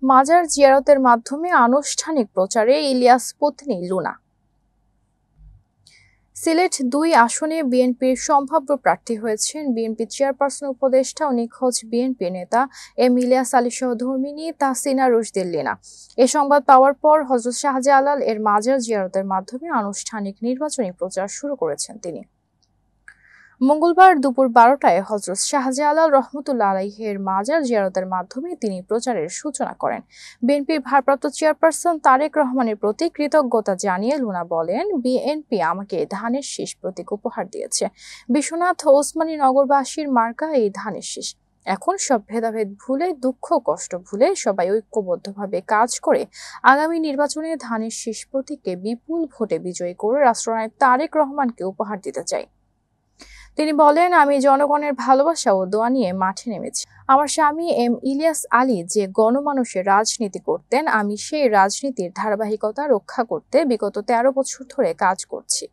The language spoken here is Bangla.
মাজার জিয়ারতের মাধ্যমে আনুষ্ঠানিক প্রচারে ইলিয়াস পত্নী লুনা। সিলেট-২ আসনে বিএনপির সম্ভাব্য প্রার্থী হয়েছেন বিএনপি চেয়ারপারসন উপদেষ্টা ও নিখোঁজ বিএনপি নেতা এম ইলিয়াস আলী সহধর্মিণী তাহসিনা রুশদী লিনা। এ সংবাদ পাওয়ার পর হযরত শাহজালাল এর মাজার জিয়ারতের মাধ্যমে আনুষ্ঠানিক নির্বাচনী প্রচার শুরু করেছেন তিনি। মঙ্গলবার দুপুর ১২টায় হযরত শাহজালাল রহমতুল্লাহ আলাইহির মাজার জিয়ারতের মাধ্যমে তিনি প্রচারের সূচনা করেন। বিএনপির ভারপ্রাপ্ত চেয়ারপারসন তারেক রহমানের প্রতি কৃতজ্ঞতা জানিয়ে লুনা বলেন, বিএনপি আমাকে ধানের শীষ প্রতীক উপহার দিয়েছে। বিশ্বনাথ ওসমানী নগরবাসীর মার্কা এই ধানের শীষ। এখন সব ভেদাভেদ ভুলে, দুঃখ কষ্ট ভুলে সবাই ঐক্যবদ্ধভাবে কাজ করে আগামী নির্বাচনে ধানের শীষ প্রতীককে বিপুল ভোটে বিজয়ী করে রাষ্ট্রনায়ক তারেক রহমানকে উপহার দিতে চাই। তিনি বলেন, আমি জনগণের ভালোবাসা ও দোয়া নিয়ে মাঠে নেমেছি। আমার স্বামী এম ইলিয়াস আলী যে গণমানুষের রাজনীতি করতেন, আমি সেই রাজনীতির ধারাবাহিকতা রক্ষা করতে বিগত ১৩ বছর ধরে কাজ করছি।